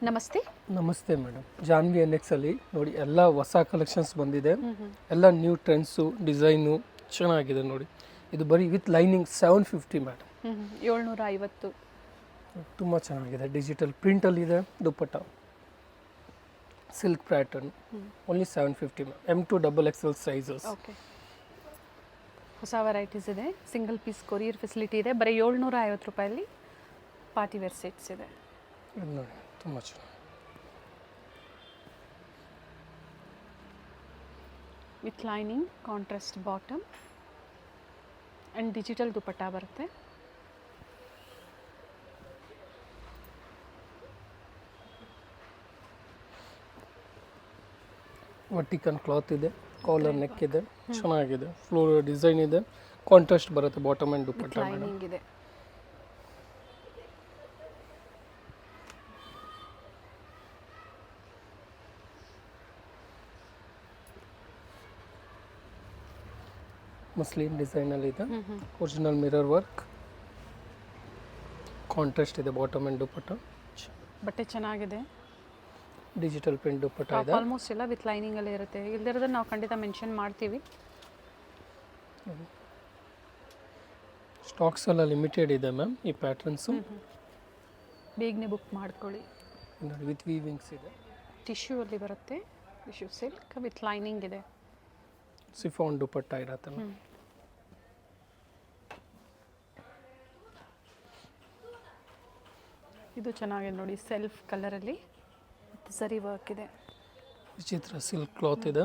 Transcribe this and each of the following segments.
ನಮಸ್ತೆ. ನಮಸ್ತೆ madam. Janhvi NX ಅಲ್ಲಿ ನೋಡಿ ಎಲ್ಲ ಹೊಸ ಕಲೆಕ್ಷನ್ಸ್ ಬಂದಿದೆ. ಎಲ್ಲ ನ್ಯೂ ಟ್ರೆಂಡ್ಸು ಡಿಸೈನು ಚೆನ್ನಾಗಿದೆ ನೋಡಿ. ಇದು ಬರೀ ವಿತ್ ಲೈನಿಂಗ್ 750 ಮೇಡಮ್. 750. ತುಂಬ ಚೆನ್ನಾಗಿದೆ. ಡಿಜಿಟಲ್ ಪ್ರಿಂಟಲ್ಲಿದೆ. Dupatta silk pattern only 750 ma'am. M2 XXL sizes. Okay, ಹೊಸ ವೆರೈಟೀಸ್ ಇದೆ. ಸಿಂಗಲ್ ಪೀಸ್ ಕೊರಿಯರ್ ಫೆಸಿಲಿಟಿ ಇದೆ. ಬರೀ 750 ರೂಪಾಯಲ್ಲಿ ಪಾರ್ಟಿ ವೇರ್ ಸೆಟ್ಸ್ ಇದೆ. ಇದು ನೋಡಿ ತುಂಬ ಚೆನ್ನಾಗಿ. With lining, contrast bottom and digital dupatta ಬರುತ್ತೆ. ವರ್ಟಿಕಲ್ ಕ್ಲಾತ್ ಇದೆ, ಕಾಲರ್ ನೆಕ್ ಇದೆ, ಚೆನ್ನಾಗಿದೆ. ಫ್ಲೋರ್ ಡಿಸೈನ್ ಇದೆ, ಕಾಂಟ್ರಾಸ್ಟ್ ಬರುತ್ತೆ bottom and dupatta madam. Lining ಇದೆ. ಮಸ್ಲಿನ್ ಡಿಸೈನಲ್ಲಿ ಇದೆ. ಒರಿಜಿನಲ್ ಮಿರರ್ ವರ್ಕ್, ಕಾಂಟ್ರಾಸ್ಟ್ ಇದೆ ಬಾಟಮ್ ಆ್ಯಂಡ್ ದುಪ್ಪಟ್ಟ. ಬಟ್ಟೆ ಚೆನ್ನಾಗಿದೆ. ಡಿಜಿಟಲ್ ಪ್ರಿಂಟ್ ದುಪ್ಪಟ್ಟ ಇದೆ. ಆಲ್ಮೋಸ್ಟ್ ಎಲ್ಲ ವಿತ್ ಲೈನಿಂಗಲ್ಲೇ ಇರುತ್ತೆ. ಇಲ್ದಿರೋದನ್ನ ನಾವು ಖಂಡಿತ ಮೆನ್ಷನ್ ಮಾಡ್ತೀವಿ. ಸ್ಟಾಕ್ಸ್ ಎಲ್ಲ ಲಿಮಿಟೆಡ್ ಇದೆ ಮ್ಯಾಮ್. ಈ ಪ್ಯಾಟರ್ನ್ಸು ಬೇಗನೆ ಬುಕ್ ಮಾಡ್ಕೊಳ್ಳಿ. ನೋಡಿ ವಿತ್ ವೀವಿಂಗ್ಸ್ ಇದೆ. ಟಿಶ್ಯೂ ಅಲ್ಲಿ ಬರುತ್ತೆ. ಟಿಶ್ಯೂ ಸಿಲ್ಕ್ ವಿತ್ ಲೈನಿಂಗ್ ಇದೆ. ಸಿಫಾನ್ ದುಪ್ಪಟ್ಟ ಇರತ್ತೆ ಮ್ಯಾಮ್. ಇದು ಚೆನ್ನಾಗಿದೆ ನೋಡಿ. ಸೆಲ್ಫ್ ಕಲರಲ್ಲಿ ಸರಿ ವರ್ಕ್ ಇದೆ. ವಿಚಿತ್ರ ಸಿಲ್ಕ್ ಕ್ಲಾತ್ ಇದೆ.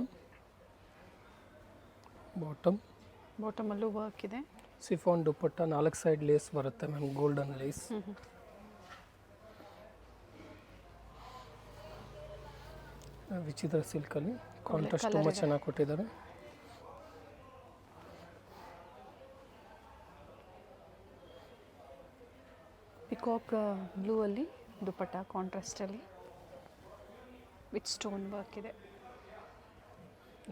ಬಾಟಮಲ್ಲೂ ವರ್ಕ್ ಇದೆ. ಸಿಫಾನ್ ದುಪ್ಪಟ್ಟ 4 ಸೈಡ್ ಲೇಸ್ ಬರುತ್ತೆ ಮ್ಯಾಮ್, ಗೋಲ್ಡನ್ ಲೇಸ್. ವಿಚಿತ್ರ ಸಿಲ್ಕಲ್ಲಿ ಕಾಂಟ್ರಾಸ್ಟ್ ತುಂಬ ಚೆನ್ನಾಗಿ ಕೊಟ್ಟಿದ್ದಾರೆ. ಪಿಕಾಕ್ ಬ್ಲೂ ಅಲ್ಲಿ ದುಪಟ್ಟ ಕಾಂಟ್ರಾಸ್ಟಲ್ಲಿ ವಿತ್ ಸ್ಟೋನ್ ವರ್ಕ್ ಇದೆ.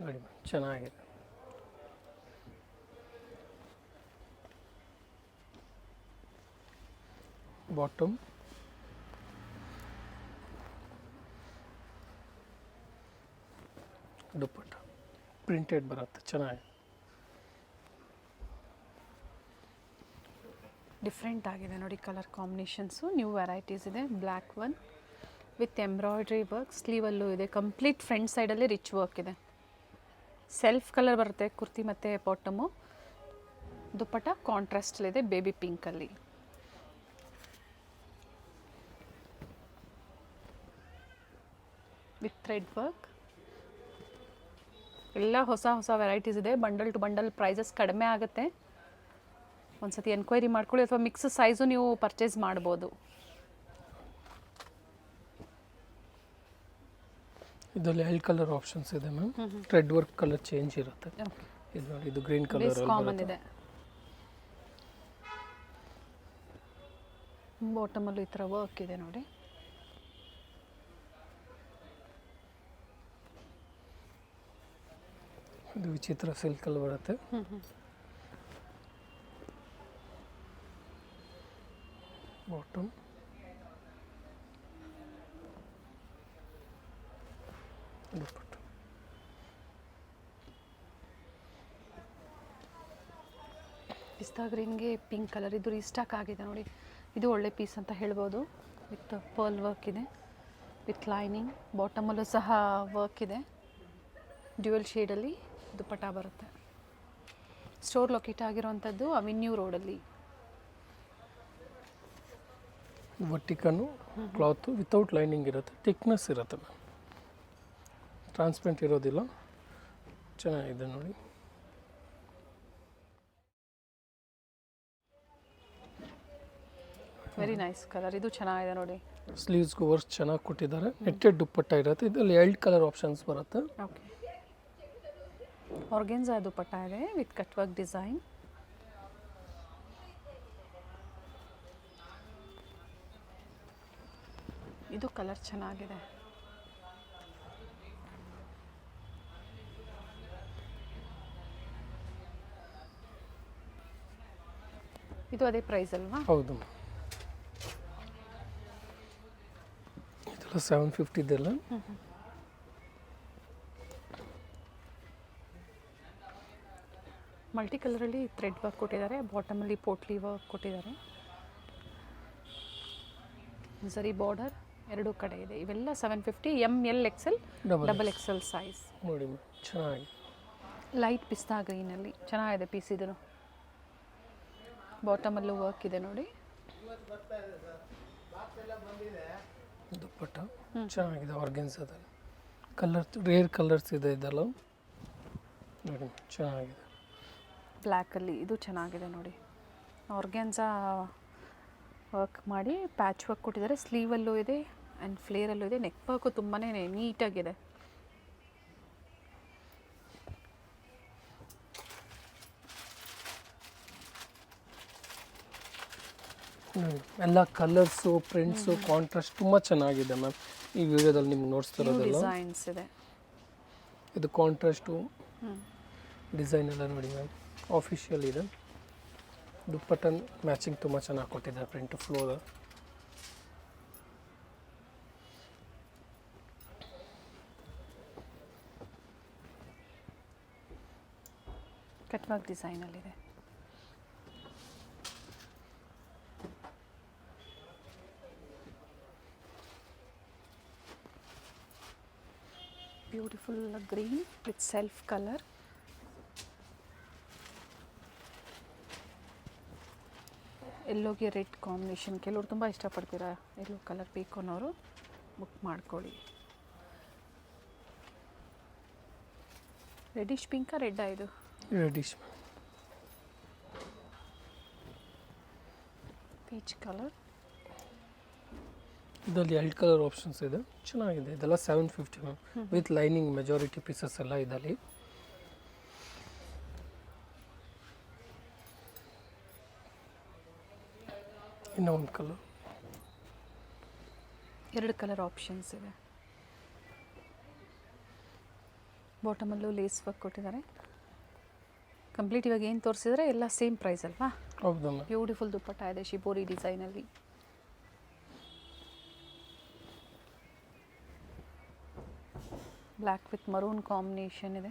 ನೋಡಿ ಮ್ಯಾಮ್, ಚೆನ್ನಾಗಿದೆ. ಬಾಟಮ್ ದುಪ್ಪಟ್ಟ ಪ್ರಿಂಟೆಡ್ ಬರುತ್ತೆ, ಚೆನ್ನಾಗಿದೆ. ಡಿಫ್ರೆಂಟ್ ಆಗಿದೆ ನೋಡಿ ಕಲರ್ ಕಾಂಬಿನೇಷನ್ಸು. ನ್ಯೂ ವೆರೈಟೀಸ್ ಇದೆ. Black one with embroidery work. ಸ್ಲೀವಲ್ಲೂ ಇದೆ. ಕಂಪ್ಲೀಟ್ ಫ್ರಂಟ್ ಸೈಡಲ್ಲಿ ರಿಚ್ ವರ್ಕ್ ಇದೆ. ಸೆಲ್ಫ್ ಕಲರ್ ಬರುತ್ತೆ ಕುರ್ತಿ ಮತ್ತು ಬಾಟಮು. ದುಪ್ಪಟ್ಟ ಕಾಂಟ್ರಾಸ್ಟಲ್ಲಿದೆ, ಬೇಬಿ ಪಿಂಕಲ್ಲಿ. With thread work. ಎಲ್ಲ ಹೊಸ ಹೊಸ ವೆರೈಟೀಸ್ ಇದೆ. ಬಂಡಲ್ ಟು ಬಂಡಲ್ ಪ್ರೈಸಸ್ ಕಡಿಮೆ ಆಗುತ್ತೆ. ಒಂದ್ಸತಿ ಎನ್ಕ್ವೈರಿ ಮಾಡ್ಕೊಳ್ಳಿ, ಅಥವಾ ಮಿಕ್ಸ್ ಸೈಜು ನೀವು ಪರ್ಚೇಸ್ ಮಾಡ್ಬೋದು. ಇದರಲ್ಲಿ 2 ಕಲರ್ ಆಪ್ಷನ್ಸ್ ಇದೆ ma'am. Thread work colour change ಇರುತ್ತೆ. ಇದು ನೋಡಿ, ಇದು ಗ್ರೀನ್ ಕಲರ್ ಕಾಮನ್ ಇದೆ. ಬಾಟಮಲ್ಲೂ ಈ ಥರ ವರ್ಕ್ ಇದೆ ನೋಡಿ. ಇದು ವಿಚಿತ್ರ ಸಿಲ್ಕಲ್ಲಿ ಬರುತ್ತೆ. ಬಾಟಮ್ ದುಪ್ಪಟ್ಟ. ಪಿಸ್ತಾ ಗ್ರೀನ್ಗೆ ಪಿಂಕ್ ಕಲರ್. ಇದು ರೀಸ್ಟಾಕ್ ಆಗಿದೆ ನೋಡಿ. ಇದು ಒಳ್ಳೆ ಪೀಸ್ ಅಂತ ಹೇಳ್ಬೋದು. ವಿತ್ ಪರ್ಲ್ ವರ್ಕ್ ಇದೆ, ವಿತ್ ಲೈನಿಂಗ್. ಬಾಟಮಲ್ಲೂ ಸಹ ವರ್ಕ್ ಇದೆ. ಡ್ಯುಯಲ್ ಶೇಡಲ್ಲಿ ದುಪ್ಪಟ್ಟ ಬರುತ್ತೆ. ಸ್ಟೋರ್ ಲೊಕೇಟ್ ಆಗಿರುವಂಥದ್ದು ಅವೆನ್ಯೂ ರೋಡಲ್ಲಿ. ವರ್ಟಿಕನ್ನು ಕ್ಲಾತು ವಿತೌಟ್ ಲೈನಿಂಗ್ ಇರುತ್ತೆ. ಥಿಕ್ನೆಸ್ ಇರುತ್ತೆ ಮ್ಯಾಮ್, ಟ್ರಾನ್ಸ್ಪರೆಂಟ್ ಇರೋದಿಲ್ಲ. ಚೆನ್ನಾಗಿದೆ ನೋಡಿ. Very nice colour. ಇದು ಚೆನ್ನಾಗಿದೆ ನೋಡಿ. ಸ್ಲೀವ್ಸ್ಗೂ ವರ್ಕ್ ಚೆನ್ನಾಗಿ ಕೊಟ್ಟಿದ್ದಾರೆ. ನೆಟ್ಟೆಡ್ ದುಪ್ಪಟ್ಟ ಇರುತ್ತೆ. ಇದರಲ್ಲಿ 2 ಕಲರ್ ಆಪ್ಷನ್ಸ್ ಬರುತ್ತೆ. ಓಕೆ, ಆರ್ಗೆನ್ಜಾ ದುಪ್ಪಟ್ಟ ಇದೆ ವಿತ್ ಕಟ್ ವರ್ಕ್ ಡಿಸೈನ್. ಇದು ಕಲರ್ ಚೆನ್ನಾಗಿದೆ. ಇದು ಅದೇ ಪ್ರೈಸ್ ಅಲ್ವಾ? ಹೌದು. ಇದೆಲ್ಲ 750 ಇದೆಲ್ಲ. ಮಲ್ಟಿ ಕಲರಲ್ಲಿ ಥ್ರೆಡ್ ವರ್ಕ್ ಕೊಟ್ಟಿದ್ದಾರೆ, ಬಾಟಮಲ್ಲಿ ಪೋಟ್ಲಿ ವರ್ಕ್ ಕೊಟ್ಟಿದ್ದಾರೆ, ಸರಿ ಬಾರ್ಡರ್ ಎರಡೂ ಕಡೆ ಇದೆ. ಇವೆಲ್ಲ 750, ML XL double XL size. ನೋಡಿ ಚೆನ್ನಾಗಿ ಲೈಟ್ ಪಿಸ್ತಾ ಗ್ರೀನಲ್ಲಿ ಚೆನ್ನಾಗಿದೆ ಪೀಸ್. ಇದು ಬಾಟಮಲ್ಲೂ ವರ್ಕ್ ಇದೆ ನೋಡಿ. ದುಪ್ಪಟ್ಟ ಚೆನ್ನಾಗಿದೆ ಆರ್ಗೆನ್ಸಾದಲ್ಲಿ. ಕಲರ್ ರೇರ್ ಕಲರ್ಸ್ ಇದೆ ಇದೆಲ್ಲ ನೋಡಿ ಚೆನ್ನಾಗಿದೆ. ಬ್ಲ್ಯಾಕಲ್ಲಿ ಇದು ಚೆನ್ನಾಗಿದೆ ನೋಡಿ. ಆರ್ಗ್ಯಾನ್ಸಾ ವರ್ಕ್ ಮಾಡಿ ಪ್ಯಾಚ್ ವರ್ಕ್ ಕೊಟ್ಟಿದ್ದಾರೆ. ಸ್ಲೀವಲ್ಲೂ ಇದೆ ಆ್ಯಂಡ್ ಫ್ಲೇರಲ್ಲೂ ಇದೆ. ನೆಕ್ ವರ್ಕು ತುಂಬಾ ನೀಟಾಗಿದೆ. ಎಲ್ಲ ಕಲರ್ಸು ಪ್ರಿಂಟ್ಸು ಕಾಂಟ್ರಾಸ್ಟ್ ತುಂಬ ಚೆನ್ನಾಗಿದೆ ಮ್ಯಾಮ್. ಈ ವಿಡಿಯೋದಲ್ಲಿ ನಿಮ್ಗೆ ನೋಡ್ತಿರೋದಲ್ಲ ಡಿಸೈನ್ಸ್ ಇದೆ. ಇದು ಕಾಂಟ್ರಾಸ್ಟು ಡಿಸೈನ್ ಎಲ್ಲ ನೋಡಿ ಮ್ಯಾಮ್, ಆಫಿಷಿಯಲ್ ಇದೆ. ದುಪ್ಪಟ್ಟನ್ ಮ್ಯಾಚಿಂಗ್ ತುಂಬ ಚೆನ್ನಾಗಿ ಕೊಟ್ಟಿದ್ದಾರೆ, ಪ್ರಿಂಟ್ ಫ್ಲೋರ್. ಕಟ್ವಾಗ್ ಡಿಸೈನಲ್ಲಿದೆ. Beautiful green with self colour. ಎಲ್ಲೋಗೆ ರೆಡ್ ಕಾಂಬಿನೇಷನ್. ಕೆಲವರು ತುಂಬ ಇಷ್ಟಪಡ್ತೀರಾ ಎಲ್ಲೋ ಕಲರ್ ಬೇಕು ಅನ್ನೋರು ಬುಕ್ ಮಾಡ್ಕೊಳ್ಳಿ. ರೆಡಿಶ್ ಪಿಂಕಾ ರೆಡ್ಡಾ ಇದು? ರೆಡಿಶ್. Peach colour. ಇದರಲ್ಲಿ 2 ಕಲರ್ ಆಪ್ಷನ್ಸ್ ಇದೆ, ಚೆನ್ನಾಗಿದೆ. ಇದೆಲ್ಲ 750 ma'am, with lining majority pieces ಎಲ್ಲ ಇದರಲ್ಲಿ. ಇನ್ನೂ ಒಂದು ಕಲರ್, 2 ಕಲರ್ ಆಪ್ಷನ್ಸ್ ಇದೆ. ಬಾಟಮಲ್ಲೂ ಲೇಸ್ ವರ್ಕ್ ಕೊಟ್ಟಿದ್ದಾರೆ. ಕಂಪ್ಲೀಟ್ ಇವಾಗ ಏನು ತೋರಿಸಿದ್ರೆ ಎಲ್ಲ ಸೇಮ್ ಪ್ರೈಸ್ ಅಲ್ವಾ? ಹೌದು ಮ್ಯಾಮ್. ಬ್ಯೂಟಿಫುಲ್ ದುಪ್ಪಟ್ಟ ಇದೆ ಶಿಬೋರಿ ಡಿಸೈನಲ್ಲಿ. ಬ್ಲ್ಯಾಕ್ ವಿತ್ ಮರೂನ್ ಕಾಂಬಿನೇಷನ್ ಇದೆ.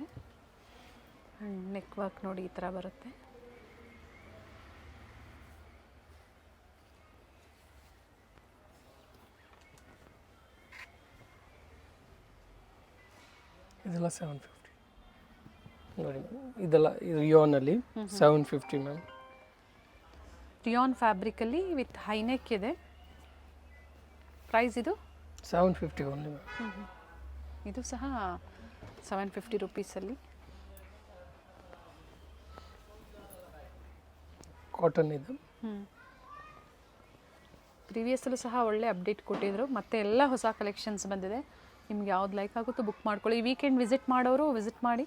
ಆ್ಯಂಡ್ ನೆಕ್ ವರ್ಕ್ ನೋಡಿ ಈ ಥರ ಬರುತ್ತೆ. ಇದೆಲ್ಲ 750 ನೋಡಿ. ಇದೆಲ್ಲ ರಿಯಾನಲ್ಲಿ 750 ಮ್ಯಾಮ್. ರಿಯಾನ್ ಫ್ಯಾಬ್ರಿಕಲ್ಲಿ ವಿತ್ ಹೈನೆಕ್ ಇದೆ. ಪ್ರೈಸ್ ಇದು 750 ಓನ್ಲಿ ಮ್ಯಾಮ್. ಇದು ಸಹ 750 ರುಪೀಸಲ್ಲಿ. ಕಾಟನ್ ಇದೆ. ಪ್ರೀವಿಯಸ್ಸಲ್ಲೂ ಸಹ ಒಳ್ಳೆ ಅಪ್ಡೇಟ್ ಕೊಟ್ಟಿದ್ರು. ಮತ್ತು ಎಲ್ಲ ಹೊಸ ಕಲೆಕ್ಷನ್ಸ್ ಬಂದಿದೆ. ನಿಮ್ಗೆ ಯಾವ್ದು ಲೈಕ್ ಆಗುತ್ತೋ ಬುಕ್ ಮಾಡ್ಕೊಳ್ಳಿ. ಈ ವೀಕೆಂಡ್ ವಿಸಿಟ್ ಮಾಡೋರು ವಿಸಿಟ್ ಮಾಡಿ,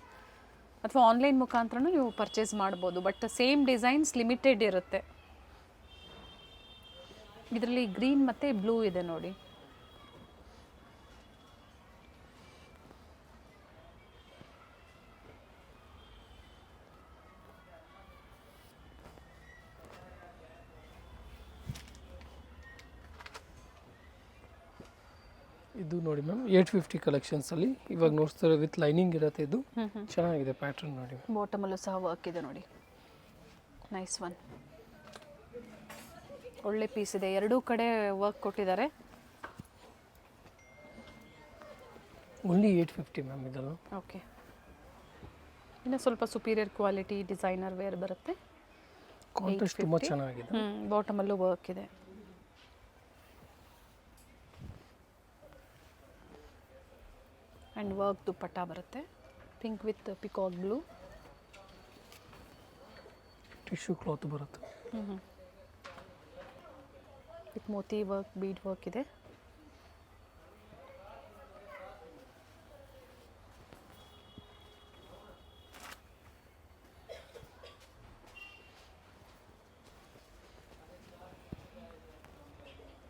ಅಥವಾ ಆನ್ಲೈನ್ ಮುಖಾಂತರನೂ ನೀವು ಪರ್ಚೇಸ್ ಮಾಡ್ಬೋದು. ಬಟ್ ಸೇಮ್ ಡಿಸೈನ್ಸ್ ಲಿಮಿಟೆಡ್ ಇರುತ್ತೆ. ಇದರಲ್ಲಿ ಗ್ರೀನ್ ಮತ್ತು ಬ್ಲೂ ಇದೆ ನೋಡಿ. ಇದು ನೋಡಿ ಮ್ಯಾಮ್ 850 ಕಲೆಕ್ಷನ್ಸಲ್ಲಿ ಇವಾಗ ನೋಡ್ತಾರೆ. ವಿತ್ ಲೈನಿಂಗ್ ಇರುತ್ತೆ. ಇದು ಚೆನ್ನಾಗಿದೆ ಪ್ಯಾಟರ್ನ್ ನೋಡಿ. ಬಾಟಮಲ್ಲೂ ಸಹ ವರ್ಕ್ ಇದೆ ನೋಡಿ. Nice one. ಒಳ್ಳೆ ಪೀಸ್ ಇದೆ. ಎರಡೂ ಕಡೆ ವರ್ಕ್ ಕೊಟ್ಟಿದ್ದಾರೆ. ಓನ್ಲಿ 850 ಮ್ಯಾಮ್ ಇದೆಲ್ಲ. ಓಕೆ. ಇನ್ನು ಸ್ವಲ್ಪ ಸುಪೀರಿಯರ್ ಕ್ವಾಲಿಟಿ ಡಿಸೈನರ್ ವೇರ್ ಬರುತ್ತೆ. ಕಾಂಟ್ರಾಸ್ಟ್ ತುಂಬ ಚೆನ್ನಾಗಿದೆ. ಬಾಟಮಲ್ಲೂ ವರ್ಕ್ ಇದೆ. ಆ್ಯಂಡ್ ವರ್ಕ್ ದುಪ್ಪಟ್ಟ ಬರುತ್ತೆ. Pink with peacock blue. Tissue cloth ಬರುತ್ತೆ. With moti work, bead work ಇದೆ.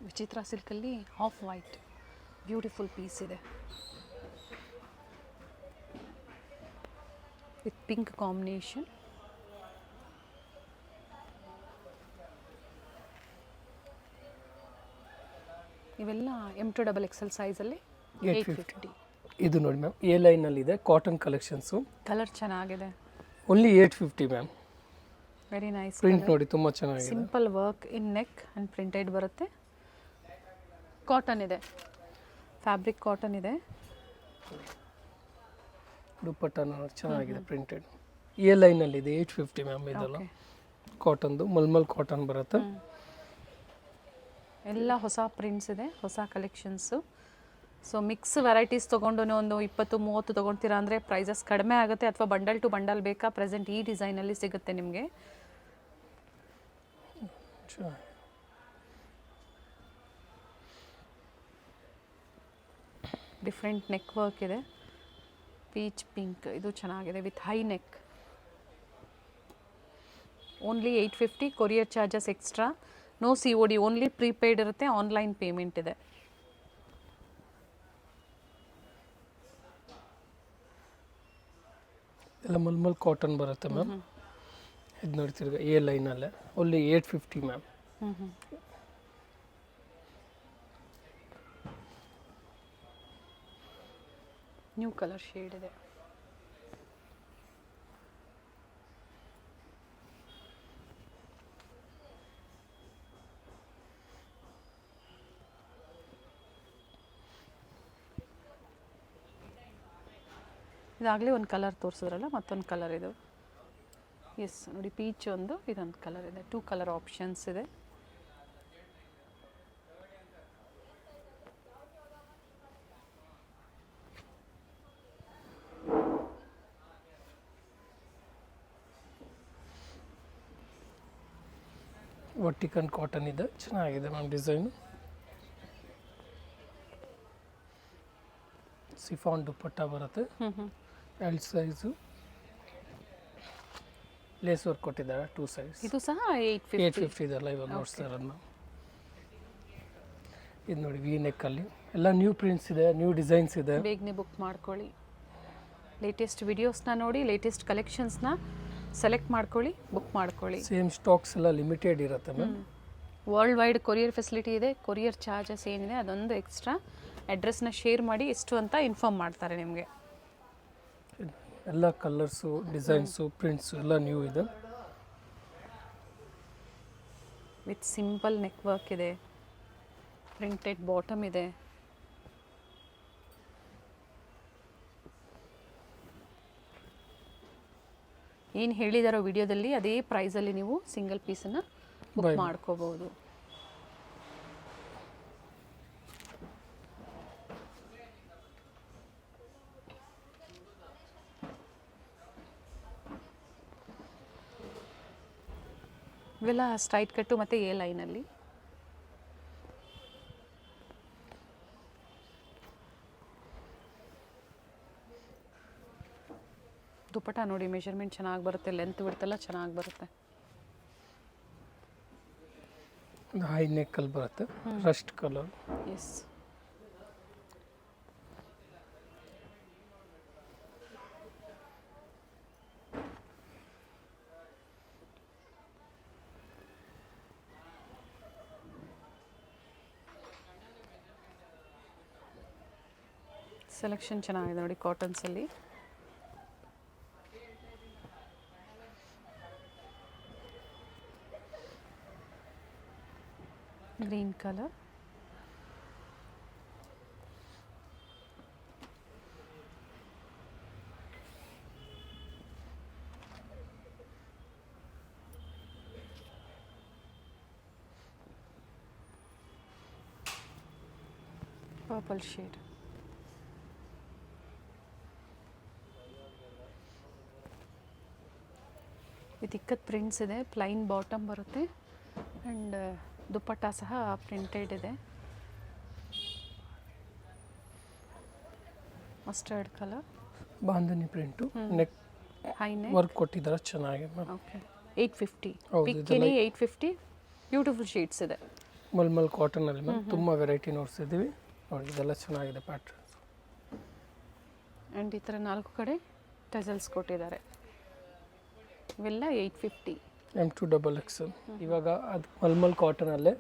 ವಿಚಿತ್ರ ಸಿಲ್ಕಲ್ಲಿ ಆಫ್ ವೈಟ್ ಬ್ಯೂಟಿಫುಲ್ ಪೀಸ್ ಇದೆ. With pink combination. ಇವೆಲ್ಲ M2XXL ಸೈಜಲ್ಲಿ 850. ಇದು ನೋಡಿ ಮ್ಯಾಮ್ ಎ ಲೈನಲ್ಲಿದೆ ಕಾಟನ್ ಕಲೆಕ್ಷನ್ಸು. ಕಲರ್ ಚೆನ್ನಾಗಿದೆ, only 850 ma'am. Very nice. Print ನೋಡಿ ತುಂಬ ಚೆನ್ನಾಗಿದೆ. Simple work in neck and printed ಬರುತ್ತೆ. ಕಾಟನ್ ಇದೆ, ಫ್ಯಾಬ್ರಿಕ್ ಕಾಟನ್ ಇದೆ. ದುಪ್ಪಟ್ಟ ನೋಡಿ ಚೆನ್ನಾಗಿದೆ ಪ್ರಿಂಟೆಡ್. A ಲೈನಲ್ಲಿದೆ 850 ma'am. ಇದೆಲ್ಲ ಕಾಟನ್ದು ಮಲ್ಮಲ್ ಕಾಟನ್ ಬರುತ್ತೆ. ಎಲ್ಲ ಹೊಸ ಪ್ರಿಂಟ್ಸ್ ಇದೆ, ಹೊಸ ಕಲೆಕ್ಷನ್ಸು. ಸೊ ಮಿಕ್ಸ್ ವೆರೈಟೀಸ್ ತೊಗೊಂಡು ಒಂದು 20-30 ತೊಗೊಳ್ತೀರಾ ಅಂದರೆ ಪ್ರೈಸಸ್ ಕಡಿಮೆ ಆಗುತ್ತೆ, ಅಥವಾ ಬಂಡಲ್ ಟು ಬಂಡಲ್ ಬೇಕಾ ಪ್ರೆಸೆಂಟ್ ಈ ಡಿಸೈನಲ್ಲಿ ಸಿಗುತ್ತೆ ನಿಮಗೆ. ಡಿಫ್ರೆಂಟ್ ನೆಕ್ ವರ್ಕ್ ಇದೆ, ಪೀಚ್ ಪಿಂಕ್, ಇದು ಚೆನ್ನಾಗಿದೆ with high neck. Only 850. Courier charges extra, no COD, only prepaid ಇರುತ್ತೆ, ಆನ್ಲೈನ್ ಪೇಮೆಂಟ್ ಇದೆ. ಎಲ್ಲ ಮಲ್ಮಲ್ ಕಾಟನ್ ಬರುತ್ತೆ ಮ್ಯಾಮ್. ಇದು ನೋಡ್ತಿರ್ಗ ಎ ಲೈನಲ್ಲೇ only 850 ma'am. New colour shade ಇದೆ. ಇದಾಗಲೇ ಒಂದು ಕಲರ್ ತೋರಿಸಿದ್ರಲ್ಲ, ಮತ್ತೊಂದು ಕಲರ್ ಇದು. ಎಸ್ ನೋಡಿ, ಪೀಚ್ ಒಂದು, ಇದೊಂದು ಕಲರ್ ಇದೆ. 2 ಕಲರ್ ಆಪ್ಷನ್ಸ್ ಇದೆ. ವರ್ಟಿಕನ್ ಕಾಟನ್ ಇದೆ, ಚೆನ್ನಾಗಿದೆ ಮ್ಯಾಮ್ ಡಿಸೈನು. ಸಿಫಾನ್ ದುಪ್ಪಟ್ಟ ಬರುತ್ತೆ, ಎಲ್ ಸೈಜು. ಲೇಸ್ ವರ್ಕ್ ಕೊಟ್ಟಿದ್ದಾರೆ 2 ಸೈಜ್. ಇದು ಸಹ 850 ಇದೆಲ್ಲ ಇವಾಗ ನೋಡ್ತಾ ಇರೋದು ಮ್ಯಾಮ್. ಇದು ನೋಡಿ ವಿ ನೆಕ್ಕಲ್ಲಿ ಎಲ್ಲ ನ್ಯೂ ಪ್ರಿಂಟ್ಸ್ ಇದೆ, ನ್ಯೂ ಡಿಸೈನ್ಸ್ ಇದೆ. ಬೇಗನೆ ಬುಕ್ ಮಾಡ್ಕೊಳ್ಳಿ. ಲೇಟೆಸ್ಟ್ ವಿಡಿಯೋಸ್ನ ನೋಡಿ, ಲೇಟೆಸ್ಟ್ ಕಲೆಕ್ಷನ್ಸ್ನ ಸೆಲೆಕ್ಟ್ ಮಾಡ್ಕೊಳ್ಳಿ, ಬುಕ್ ಮಾಡ್ಕೊಳ್ಳಿ. ಸೇಮ್ ಸ್ಟಾಕ್ಸ್ ಎಲ್ಲ ಲಿಮಿಟೆಡ್ ಇರುತ್ತೆ ma'am. World wide courier facility ಇದೆ. ಕೊರಿಯರ್ ಚಾರ್ಜಸ್ ಏನಿದೆ ಅದೊಂದು ಎಕ್ಸ್ಟ್ರಾ. ಅಡ್ರೆಸ್ನ ಶೇರ್ ಮಾಡಿ ಎಷ್ಟು ಅಂತ ಇನ್ಫಾರ್ಮ್ ಮಾಡ್ತಾರೆ ನಿಮಗೆ. ಎಲ್ಲ ಕಲರ್ಸು, ಡಿಸೈನ್ಸು, ಪ್ರಿಂಟ್ಸು ಎಲ್ಲ ನ್ಯೂ ಇದೆ. ವಿತ್ ಸಿಂಪಲ್ ನೆಕ್ ವರ್ಕ್ ಇದೆ, ಪ್ರಿಂಟೆಡ್ ಬಾಟಮ್ ಇದೆ. ಏನು ಹೇಳಿದಾರೋ ವಿಡಿಯೋದಲ್ಲಿ ಅದೇ ಪ್ರೈಸಲ್ಲಿ ನೀವು ಸಿಂಗಲ್ ಪೀಸನ್ನು ಬುಕ್ ಮಾಡ್ಕೋಬಹುದು. ಇವೆಲ್ಲ ಸ್ಟ್ರೈಟ್ ಕಟ್ಟು ಮತ್ತು ಎ ಲೈನಲ್ಲಿ. ದುಪ್ಪಟ್ಟ ನೋಡಿ, ಮೆಷರ್ಮೆಂಟ್ ಚೆನ್ನಾಗಿ ಬರುತ್ತೆ, ಲೆಂತ್ ಬಿಡ್ತೆಲ್ಲ ಚೆನ್ನಾಗಿ ಬರುತ್ತೆ. ಹೈ ನೆಕ್ಕಲ್ಲಿ ಬರುತ್ತೆ, ರಸ್ಟ್ ಕಲರ್. ಎಸ್, ಸೆಲೆಕ್ಷನ್ ಚೆನ್ನಾಗಿದೆ ನೋಡಿ ಕಾಟನ್ಸಲ್ಲಿ. Green colour, purple shade. With ikat prints ಇದೆ, ಪ್ಲೈನ್ ಬಾಟಮ್ ಬರುತ್ತೆ ಆ್ಯಂಡ್ ದುಪ್ಪಟ್ಟ ಸಹ ಪ್ರಿಂಟೆಡ್ ಇದೆ. Mustard colour, bandhani print, neck high neck work ಕೊಟ್ಟಿದ್ದಾರೆ, ಚೆನ್ನಾಗಿದೆ. ಓಕೆ, 850 ಪಿಕ್ಕಿನಿ 850. ಬ್ಯೂಟಿಫುಲ್ ಶೇಡ್ಸ್ ಇದೆ. ಮಲ್ಮಲ್ ಕಾಟನಲ್ಲಿ ಮ್ಯಾಮ್ ತುಂಬ ವೆರೈಟಿ ನೋಡ್ಸಿದ್ದೀವಿ ನೋಡಿ. ಇದೆಲ್ಲ ಚೆನ್ನಾಗಿದೆ ಪ್ಯಾಟ್ರನ್ಸ್. ಆ್ಯಂಡ್ ಈ ಥರ 4 ಕಡೆ ಟಜಲ್ಸ್ ಕೊಟ್ಟಿದ್ದಾರೆ. ಇವೆಲ್ಲ 850. M2XXL. ಇವಾಗ ಅದು ಮಲ್ಮಲ್ ಕಾಟನಲ್ಲೇ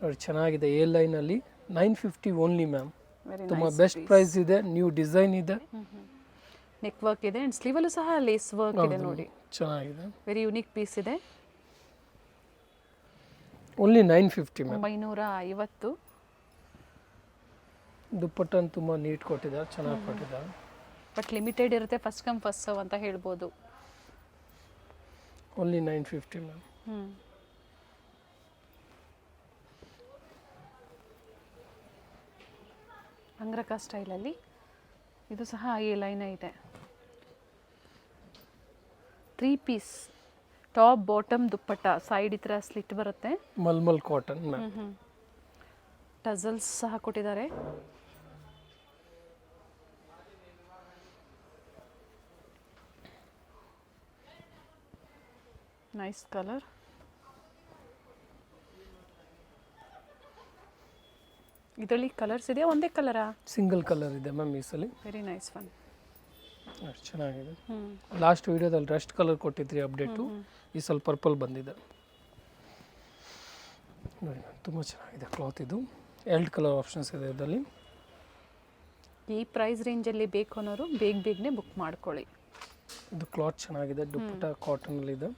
ನೋಡಿ ಚೆನ್ನಾಗಿದೆ. ಎ ಲೈನಲ್ಲಿ 950 ಓನ್ಲಿ ಮ್ಯಾಮ್. ವೆರಿ ತುಂಬ ನೈಸ್. ಬೆಸ್ಟ್ ಪ್ರೈಸ್ ಇದೆ, ನ್ಯೂ ಡಿಸೈನ್ ಇದೆ. ನೆಕ್ ವರ್ಕ್ ಇದೆ ಆ್ಯಂಡ್ ಸ್ಲೀವಲ್ಲೂ ಸಹ ಲೇಸ್ ವರ್ಕ್ ಇದೆ ನೋಡಿ. ಚೆನ್ನಾಗಿದೆ. ವೆರಿ ಯುನೀಕ್ ಪೀಸ್ ಇದೆ. Only 950 ma'am. 950. ದುಪ್ಪಟ್ಟನ್ನು ತುಂಬ ನೀಟ್ ಕೊಟ್ಟಿದ್ದಾರೆ, ಚೆನ್ನಾಗಿ ಕೊಟ್ಟಿದ್ದಾರೆ. ಬಟ್ ಲಿಮಿಟೆಡ್ ಇರುತ್ತೆ, ಫಸ್ಟ್ ಕಮ್ ಫಸ್ಟ್ ಸರ್ವ್ ಅಂತ ಹೇಳ್ಬೋದು. Only 950 ma'am. ಅಂಗ್ರಕ ಸ್ಟೈಲಲ್ಲಿ ಇದು ಸಹ ಎ ಲೈನ್ ಇದೆ. 3 ಪೀಸ್ ಟಾಪ್ ಬಾಟಮ್ ದುಪ್ಪಟ್ಟ, ಸೈಡ್ ಈ ಥರ ಸ್ಲಿಟ್ ಬರುತ್ತೆ. Mulmul cotton ma'am. ಟಸಲ್ಸ್ ಸಹ ಕೊಟ್ಟಿದ್ದಾರೆ. Nice colour. ಇದರಲ್ಲಿ ಕಲರ್ಸ್ ಇದೆಯಾ, ಒಂದೇ ಕಲರಾ? ಸಿಂಗಲ್ ಕಲರ್ ಇದೆ ಮ್ಯಾಮ್ ಈ ಸಲ. Very nice one. ಅಷ್ಟು ಚೆನ್ನಾಗಿದೆ. ಲಾಸ್ಟ್ ವಿಡಿಯೋದಲ್ಲಿ ರಸ್ಟ್ ಕಲರ್ ಕೊಟ್ಟಿದ್ರಿ ಅಪ್ಡೇಟು, ಈ ಸ್ವಲ್ಪ ಪರ್ಪಲ್ ಬಂದಿದೆ ನೋಡಿ. ತುಂಬ ಚೆನ್ನಾಗಿದೆ ಕ್ಲಾತ್. ಇದು 2 ಕಲರ್ ಆಪ್ಷನ್ಸ್ ಇದೆ ಇದರಲ್ಲಿ. ಈ ಪ್ರೈಸ್ ರೇಂಜಲ್ಲಿ ಬೇಕು ಅನ್ನೋರು ಬೇಗನೆ ಬುಕ್ ಮಾಡ್ಕೊಳ್ಳಿ. ಇದು ಕ್ಲಾತ್ ಚೆನ್ನಾಗಿದೆ, ದುಪ್ಪಟ್ಟ ಕಾಟನಲ್ಲಿದೆ.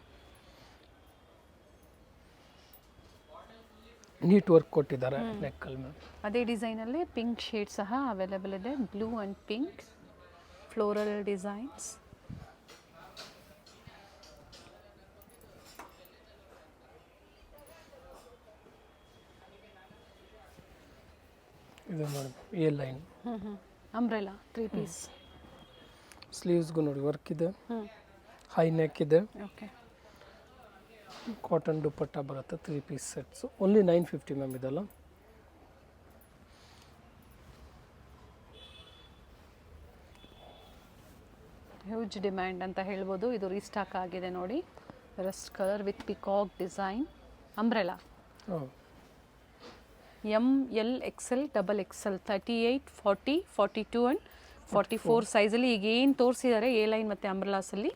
ನೀಟ್ ವರ್ಕ್ ಕೊಟ್ಟಿದ್ದಾರೆ ನೆಕ್ಕಲ್ಲಿ ಮ್ಯಾಮ್. ಅದೇ ಡಿಸೈನಲ್ಲಿ ಪಿಂಕ್ ಶೇಡ್ ಸಹ ಅವೈಲೇಬಲ್ ಇದೆ. Blue and pink floral designs. ಇದು ನೋಡಿ ಎ ಲೈನ್ ಅಂಬ್ರೆಲಾ 3 ಪೀಸ್. ಸ್ಲೀವ್ಸ್ಗೂ ನೋಡಿ ವರ್ಕ್ ಇದೆ, ಹೈ ನೆಕ್ ಇದೆ. ಓಕೆ. ಕಾಟನ್ ದುಪ್ಪಟ್ಟ ಬರುತ್ತೆ. 3 ಪೀಸ್ ಸೆಟ್ಸು ಓನ್ಲಿ 950 ಮ್ಯಾಮ್. ಇದೆಲ್ಲ ಹ್ಯೂಜ್ ಡಿಮ್ಯಾಂಡ್ ಅಂತ ಹೇಳ್ಬೋದು. ಇದು ರೀಸ್ಟಾಕ್ ಆಗಿದೆ ನೋಡಿ. Rust colour with peacock design. Umbrella ML XL XXL 38 40 42 and 44 ಸೈಜಲ್ಲಿ ಈಗ ಏನು ತೋರಿಸಿದ್ದಾರೆ ಎ ಲೈನ್ ಮತ್ತು ಅಂಬ್ರೆಲಾಸಲ್ಲಿ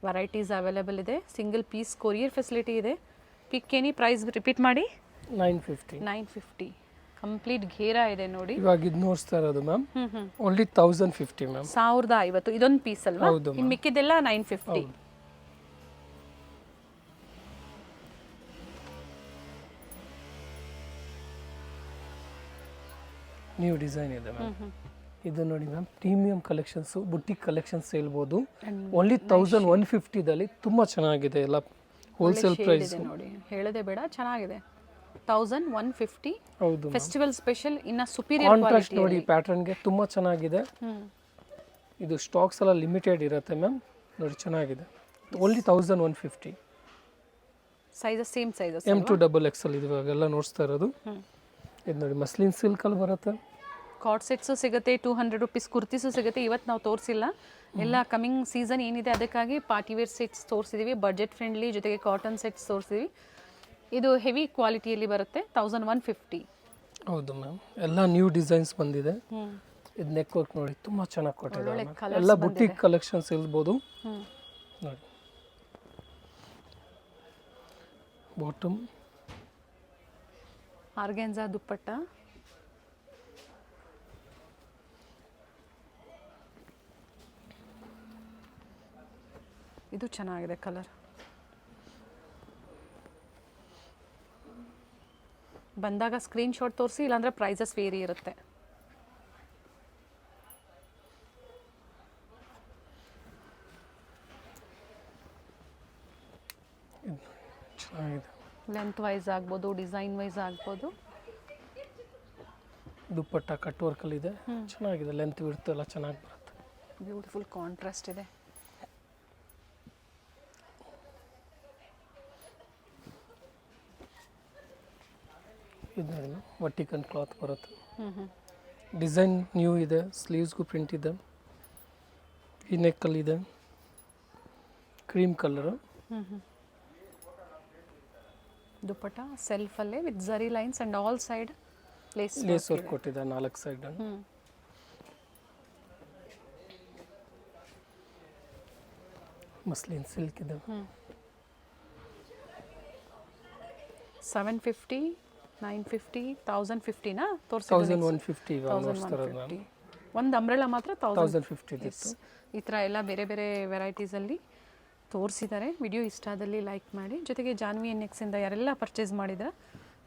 ವೆರೈಟೀಸ್ ಅವೈಲೇಬಲ್ ಇದೆ. ಸಿಂಗಲ್ ಪೀಸ್ ಕೊರಿಯರ್ ಫೆಸಿಲಿಟಿ ಇದೆ. ಪಿಕ್ ಎನಿ ಪ್ರೈಸ್ ರಿಪೀಟ್ ಮಾಡಿ. 950. ಕಂಪ್ಲೀಟ್ ಘೇರಾ ಇದೆ ನೋಡಿ. ಇವಾಗ ಇದು ನೋಡ್ತಾ ಇರೋದು ಮ್ಯಾಮ್ ಓನ್ಲಿ 1050 ಮ್ಯಾಮ್. 1050 ಇದೊಂದು ಪೀಸ್ ಅಲ್ವಾ? ಹೌದು. ಇನ್ನು ಮಿಕ್ಕಿದೆಲ್ಲ 950. ನ್ಯೂ ಡಿಸೈನ್ ಇದೆ ಮ್ಯಾಮ್. ಇದು ನೋಡಿ ma'am premium collections, boutique collections ಹೇಳ್ಬೋದು. ಓನ್ಲಿ 1150ದಲ್ಲಿ ತುಂಬ ಚೆನ್ನಾಗಿದೆ. ಎಲ್ಲ ಹೋಲ್ಸೇಲ್ ಪ್ರೈಸ್ ನೋಡಿ, ಹೇಳೋದೇ ಬೇಡ, ಚೆನ್ನಾಗಿದೆ. 1150. ಹೌದು. Festival special. ಇನ್ನ ಸುಪೀರಿಯರ್ ಕಾಂಟ್ರಾಸ್ಟ್ ನೋಡಿ ಪ್ಯಾಟರ್ನ್ಗೆ ತುಂಬ ಚೆನ್ನಾಗಿದೆ. ಇದು ಸ್ಟಾಕ್ಸ್ ಎಲ್ಲ ಲಿಮಿಟೆಡ್ ಇರುತ್ತೆ ಮ್ಯಾಮ್. ನೋಡಿ ಚೆನ್ನಾಗಿದೆ. Only 1150. Sizes same sizes M to XXL ಇವಾಗೆಲ್ಲ ನೋಡ್ತಾ ಇರೋದು. ಇದು ನೋಡಿ ಮಸ್ಲಿನ್ ಸಿಲ್ಕಲ್ಲಿ ಬರುತ್ತೆ. ಕಾರ್ಡ್ ಸೆಟ್ಸು ಸಿಗುತ್ತೆ. 200 ರುಪೀಸ್ ಕುರ್ತೀಸು ಸಿಗುತ್ತೆ. ಇವತ್ತು ನಾವು ತೋರಿಸಿಲ್ಲ, ಎಲ್ಲ ಕಮಿಂಗ್ ಸೀಸನ್ ಏನಿದೆ ಅದಕ್ಕಾಗಿ ಪಾರ್ಟಿ ವೇರ್ ಸೆಟ್ಸ್ ತೋರಿಸಿದ್ದೀವಿ. ಬಡ್ಜೆಟ್ ಫ್ರೆಂಡ್ಲಿ ಜೊತೆಗೆ ಕಾಟನ್ ಸೆಟ್ಸ್ ತೋರಿಸಿದ್ದೀವಿ. ಇದು ಹೆವಿ ಕ್ವಾಲಿಟಿಯಲ್ಲಿ ಬರುತ್ತೆ. 1150. ಹೌದು ಮ್ಯಾಮ್. ಎಲ್ಲ ನ್ಯೂ ಡಿಸೈನ್ಸ್ ಬಂದಿದೆ. ಇದು ನೆಕ್ ವರ್ಕ್ ನೋಡಿ ತುಂಬ ಚೆನ್ನಾಗಿ ಕೊಟ್ಟಿದ್ದಾರೆ. ಎಲ್ಲ ಬುಟಿಕ್ ಕಲೆಕ್ಷನ್ಸ್ ಇರ್ಬೋದು ನೋಡಿ. ಬಾಟಮ್ ಆರ್ಗೆನ್ಜಾ ದುಪ್ಪಟ್ಟ. ಇದು ಚೆನ್ನಾಗಿದೆ ಕಲರ್. ಬಂದಾಗ ಸ್ಕ್ರೀನ್ ಶಾಟ್ ತೋರಿಸಿ, ಇಲ್ಲಾಂದರೆ ಪ್ರೈಸಸ್ ವೇರಿ ಇರುತ್ತೆ. ಚೆನ್ನಾಗಿದೆ. ಲೆಂತ್ ವೈಸ್ ಆಗ್ಬೋದು, ಡಿಸೈನ್ ವೈಸ್ ಆಗ್ಬೋದು. ದುಪ್ಪಟ್ಟ ಕಟ್ ವರ್ಕಲ್ಲಿದೆ, ಚೆನ್ನಾಗಿದೆ. ಲೆಂತ್ ವಿಡ್ತ್ ಎಲ್ಲ ಚೆನ್ನಾಗಿ ಬರುತ್ತೆ. ಬ್ಯೂಟಿಫುಲ್ ಕಾಂಟ್ರಾಸ್ಟ್ ಇದೆ. ಇದು ನೋಡಿ ವರ್ಟಿಕಲ್ ಕ್ಲಾತ್ ಬರುತ್ತೆ. ಡಿಸೈನ್ ನ್ಯೂ ಇದೆ. ಸ್ಲೀವ್ಸ್ಗೂ ಪ್ರಿಂಟ್ ಇದೆ. ಈ ನೆಕ್ಕಲ್ಲಿದೆ ಕ್ರೀಮ್ ಕಲರು. ದುಪ್ಪಟ್ಟ ಸೆಲ್ಫಲ್ಲೇ with zari lines and all side lace work ಕೊಟ್ಟಿದೆ 4 ಸೈಡ್. ಮಸ್ಲಿನ್ ಸಿಲ್ಕ್ ಇದೆ. 750 950 1050ನಾ 1150 ಆಲ್ಮೋಸ್ಟ್ ತರೋದು ಮ್ಯಾಮ್. ಒಂದು ಅಂಬ್ರೆಲಾ ಮಾತ್ರ 1050 ಇತ್ತು. ಈ ಥರ ಎಲ್ಲ ಬೇರೆ ಬೇರೆ ವೆರೈಟೀಸಲ್ಲಿ ತೋರಿಸಿದ್ದಾರೆ. ವಿಡಿಯೋ ಇಷ್ಟ ಆದಲ್ಲಿ ಲೈಕ್ ಮಾಡಿ, ಜೊತೆಗೆ ಜಾನ್ವಿ NXಯಿಂದ ಯಾರೆಲ್ಲ ಪರ್ಚೇಸ್ ಮಾಡಿದ್ರೆ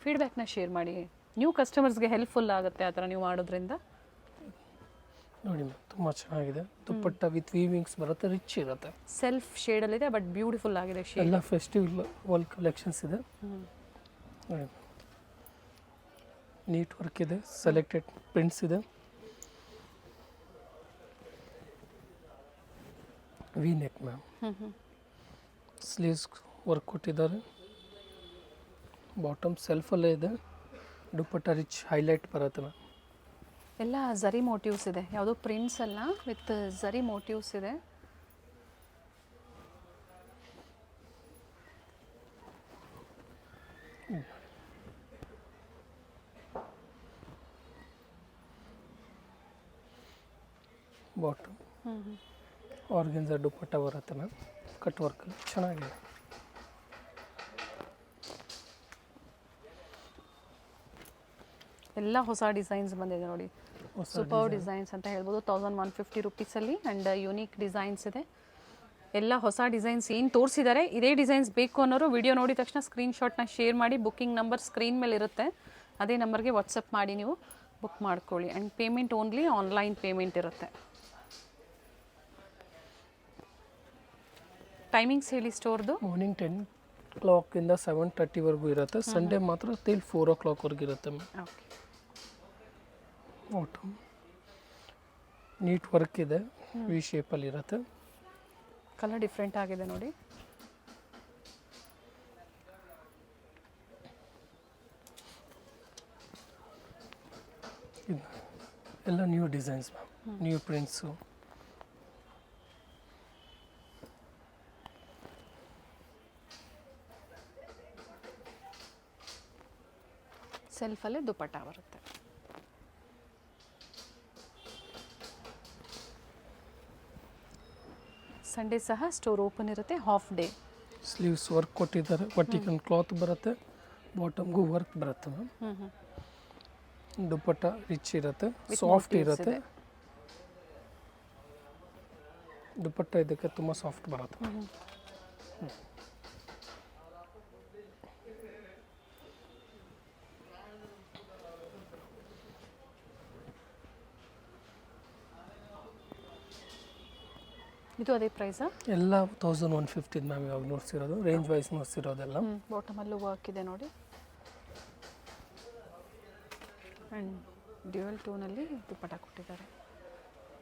ಫೀಡ್ಬ್ಯಾಕ್ನ ಶೇರ್ ಮಾಡಿ. ನ್ಯೂ ಕಸ್ಟಮರ್ಸ್ಗೆ ಹೆಲ್ಪ್ಫುಲ್ ಆಗುತ್ತೆ ಆ ಥರ ನೀವು ಮಾಡೋದ್ರಿಂದ. ನೋಡಿ ಮ್ಯಾಮ್ ತುಂಬ ಚೆನ್ನಾಗಿದೆ. ದುಪ್ಪಟ್ಟ ವಿತ್ ವೀವಿಂಗ್ಸ್ ಬರುತ್ತೆ, ರಿಚ್ ಇರುತ್ತೆ. ಸೆಲ್ಫ್ ಶೇಡಲ್ಲಿದೆ ಬಟ್ ಬ್ಯೂಟಿಫುಲ್ ಆಗಿದೆ ಶೇಡ್. ಎಲ್ಲ ಫೆಸ್ಟಿವಲ್ ವರ್ಕ್ ಕಲೆಕ್ಷನ್ಸ್ ಇದೆ. ನೋಡಿ ನೀಟ್ ವರ್ಕ್ ಇದೆ, ಸೆಲೆಕ್ಟೆಡ್ ಪ್ರಿಂಟ್ಸ್ ಇದೆ. V neck ma'am, sleeves work ಕೊಟ್ಟಿದ್ದಾರೆ. ಬಾಟಮ್ ಸೆಲ್ಫಲ್ಲೇ ಇದೆ. ದುಪ್ಪಟ್ಟ ರಿಚ್ ಹೈಲೈಟ್ ಬರುತ್ತೆ ಮ್ಯಾಮ್. ಎಲ್ಲ ಝರಿ ಮೋಟಿವ್ಸ್ ಇದೆ, ಯಾವುದೋ ಪ್ರಿಂಟ್ಸ್ ಅಲ್ಲ, ವಿತ್ ಝರಿ ಮೋಟಿವ್ಸ್ ಇದೆ. ಬಾಟಮ್ ಆರ್ಗೆನ್ಸಾ ದುಪ್ಪಟ್ಟ ಬರುತ್ತೆ ಮ್ಯಾಮ್, ಕಟ್ ವರ್ಕ್ ಚೆನ್ನಾಗಿದೆ. ಎಲ್ಲ ಹೊಸ ಡಿಸೈನ್ಸ್ ಬಂದಿದೆ ನೋಡಿ, ಸೂಪರ್ ಡಿಸೈನ್ಸ್ ಅಂತ ಹೇಳ್ಬೋದು. 1150 ರುಪೀಸಲ್ಲಿ ಆ್ಯಂಡ್ ಯೂನಿಕ್ ಡಿಸೈನ್ಸ್ ಇದೆ. ಎಲ್ಲ ಹೊಸ ಡಿಸೈನ್ಸ್ ಏನು ತೋರಿಸಿದ್ದಾರೆ, ಇದೇ ಡಿಸೈನ್ಸ್ ಬೇಕು ಅನ್ನೋರು ವಿಡಿಯೋ ನೋಡಿದ ತಕ್ಷಣ ಸ್ಕ್ರೀನ್ಶಾಟ್ನ ಶೇರ್ ಮಾಡಿ. ಬುಕ್ಕಿಂಗ್ ನಂಬರ್ ಸ್ಕ್ರೀನ್ ಮೇಲೆ ಇರುತ್ತೆ, ಅದೇ ನಂಬರ್ಗೆ ವಾಟ್ಸಪ್ ಮಾಡಿ ನೀವು ಬುಕ್ ಮಾಡ್ಕೊಳ್ಳಿ. And payment only online payment ಇರುತ್ತೆ. ಟೈಮಿಂಗ್ಸ್ ಹೇಳಿ ಸ್ಟೋರ್ದು. ಮಾರ್ನಿಂಗ್ 10 o'clock 7:30ವರೆಗೂ ಇರುತ್ತೆ. ಸಂಡೇ ಮಾತ್ರ ಟಿಲ್ 4 o'clock ಇರುತ್ತೆ ma'am. Okay, bottom neat work ಇದೆ, ವಿ ಶೇಪಲ್ಲಿ ಇರುತ್ತೆ. ಕಲರ್ ಡಿಫ್ರೆಂಟ್ ಆಗಿದೆ ನೋಡಿ. ಎಲ್ಲ new designs ma'am, new prints. ಸೆಲ್ಫಲ್ಲೇ ದುಪ್ಪಟ್ಟ ಬರುತ್ತೆ. ಸಂಡೇ ಸಹ ಸ್ಟೋರ್ ಓಪನ್ ಇರುತ್ತೆ, ಹಾಫ್ ಡೇ. ಸ್ಲೀವ್ಸ್ ವರ್ಕ್ ಕೊಟ್ಟಿದ್ದಾರೆ, ವರ್ಟಿಕಲ್ ಕ್ಲಾತ್ ಬರುತ್ತೆ, ಬಾಟಮ್ಗೂ ವರ್ಕ್ ಬರುತ್ತೆ ಮ್ಯಾಮ್. ದುಪ್ಪಟ್ಟ ರಿಚ್ ಇರುತ್ತೆ, ಸಾಫ್ಟ್ ಇರುತ್ತೆ. ದುಪ್ಪಟ್ಟ ಇದಕ್ಕೆ ತುಂಬ ಸಾಫ್ಟ್ ಬರುತ್ತೆ. ಇದು ಅದೇ ಪ್ರೈಸಾ? ಎಲ್ಲ 1150 ಮ್ಯಾಮ್. ಇವಾಗ ನೋಡ್ಸಿರೋದು ರೇಂಜ್ ವೈಸ್ ನೋಡ್ಸಿರೋದೆಲ್ಲ. ಬಾಟಮಲ್ಲೂ ವರ್ಕ್ ಇದೆ ನೋಡಿ. ಆ್ಯಂಡ್ ಡ್ಯೂಯಲ್ ಟೋನಲ್ಲಿ ದುಪ್ಪಟ್ಟ ಕೊಟ್ಟಿದ್ದಾರೆ.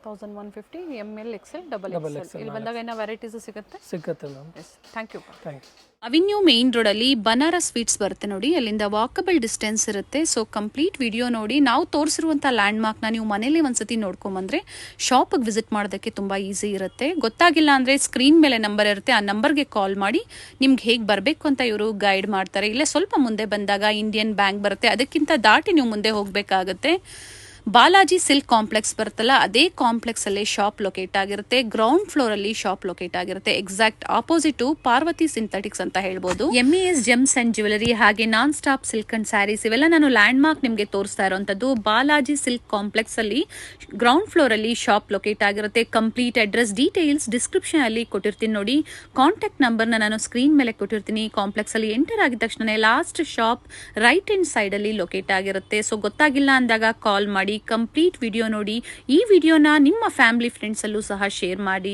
1150 ML XL ಡಬಲ್ XL. ಇಲ್ಲಿ ಬಂದಾಗ ಏನೋ ವೆರೈಟೀಸು ಸಿಗುತ್ತೆ ma'am. Thank you. Thank you. Avenue main ರೋಡಲ್ಲಿ ಬನಾರಸ್ ಸ್ವೀಟ್ಸ್ ಬರುತ್ತೆ ನೋಡಿ, ಅಲ್ಲಿಂದ ವಾಕಬಲ್ ಡಿಸ್ಟೆನ್ಸ್ ಇರುತ್ತೆ. ಸೊ ಕಂಪ್ಲೀಟ್ ವಿಡಿಯೋ ನೋಡಿ. ನಾವು ತೋರಿಸಿರುವಂಥ ಲ್ಯಾಂಡ್ಮಾರ್ಕ್ನ ನೀವು ಮನೇಲಿ ಒಂದ್ಸತಿ ನೋಡ್ಕೊಂಬಂದ್ರೆ ಶಾಪಿಗೆ ವಿಸಿಟ್ ಮಾಡೋದಕ್ಕೆ ತುಂಬ ಈಸಿ ಇರುತ್ತೆ. ಗೊತ್ತಾಗಿಲ್ಲ ಅಂದರೆ ಸ್ಕ್ರೀನ್ ಮೇಲೆ ನಂಬರ್ ಇರುತ್ತೆ, ಆ ನಂಬರ್ಗೆ ಕಾಲ್ ಮಾಡಿ ನಿಮ್ಗೆ ಹೇಗೆ ಬರಬೇಕು ಅಂತ ಇವರು ಗೈಡ್ ಮಾಡ್ತಾರೆ. ಇಲ್ಲೇ ಸ್ವಲ್ಪ ಮುಂದೆ ಬಂದಾಗ ಇಂಡಿಯನ್ ಬ್ಯಾಂಕ್ ಬರುತ್ತೆ, ಅದಕ್ಕಿಂತ ದಾಟಿ ನೀವು ಮುಂದೆ ಹೋಗಬೇಕಾಗುತ್ತೆ. ಬಾಲಾಜಿ ಸಿಲ್ಕ್ ಕಾಂಪ್ಲೆಕ್ಸ್ ಬರುತ್ತಲ್ಲ, ಅದೇ ಕಾಂಪ್ಲೆಕ್ಸ್ ಅಲ್ಲಿ ಶಾಪ್ ಲೊಕೇಟ್ ಆಗಿರುತ್ತೆ. ಗ್ರೌಂಡ್ ಫ್ಲೋರ್ ಅಲ್ಲಿ ಶಾಪ್ ಲೊಕೇಟ್ ಆಗಿರುತ್ತೆ. ಎಕ್ಸಾಕ್ಟ್ ಆಪೋಸಿಟ್ ಪಾರ್ವತಿ ಸಿಂಥೆಟಿಕ್ಸ್ ಅಂತ ಹೇಳ್ಬೋದು. MES ಜೆಮ್ಸ್ ಅಂಡ್ ಜ್ಯುವೆಲರಿ ಹಾಗೆ non stop silk and saris ಇವೆಲ್ಲ ನಾನು ಲ್ಯಾಂಡ್ ಮಾರ್ಕ್ ನಿಮಗೆ ತೋರಿಸ್ತಾ ಇರುವಂತದ್ದು. ಬಾಲಾಜಿ ಸಿಲ್ಕ್ ಕಾಂಪ್ಲೆಕ್ಸ್ ಅಲ್ಲಿ ಗ್ರೌಂಡ್ ಫ್ಲೋರ್ ಅಲ್ಲಿ ಶಾಪ್ ಲೊಕೇಟ್ ಆಗಿರುತ್ತೆ. ಕಂಪ್ಲೀಟ್ ಅಡ್ರೆಸ್ ಡೀಟೇಲ್ಸ್ ಡಿಸ್ಕ್ರಿಪ್ಷನ್ ಅಲ್ಲಿ ಕೊಟ್ಟಿರ್ತೀನಿ ನೋಡಿ. ಕಾಂಟ್ಯಾಕ್ಟ್ ನಂಬರ್ನ ನಾನು ಸ್ಕ್ರೀನ್ ಮೇಲೆ ಕೊಟ್ಟಿರ್ತೀನಿ. ಕಾಂಪ್ಲೆಕ್ಸ್ ಅಲ್ಲಿ ಎಂಟರ್ ಆಗಿದ ತಕ್ಷಣ last shop right hand side ಅಲ್ಲಿ ಲೊಕೇಟ್ ಆಗಿರುತ್ತೆ. ಸೊ ಗೊತ್ತಾಗಿಲ್ಲ ಅಂದಾಗ ಕಾಲ್ ಮಾಡಿ, ಕಂಪ್ಲೀಟ್ ವಿಡಿಯೋ ನೋಡಿ. ಈ ವಿಡಿಯೋನ ನಿಮ್ಮ ಫ್ಯಾಮಿಲಿ ಫ್ರೆಂಡ್ಸ್ ಅಲ್ಲೂ ಸಹ ಶೇರ್ ಮಾಡಿ.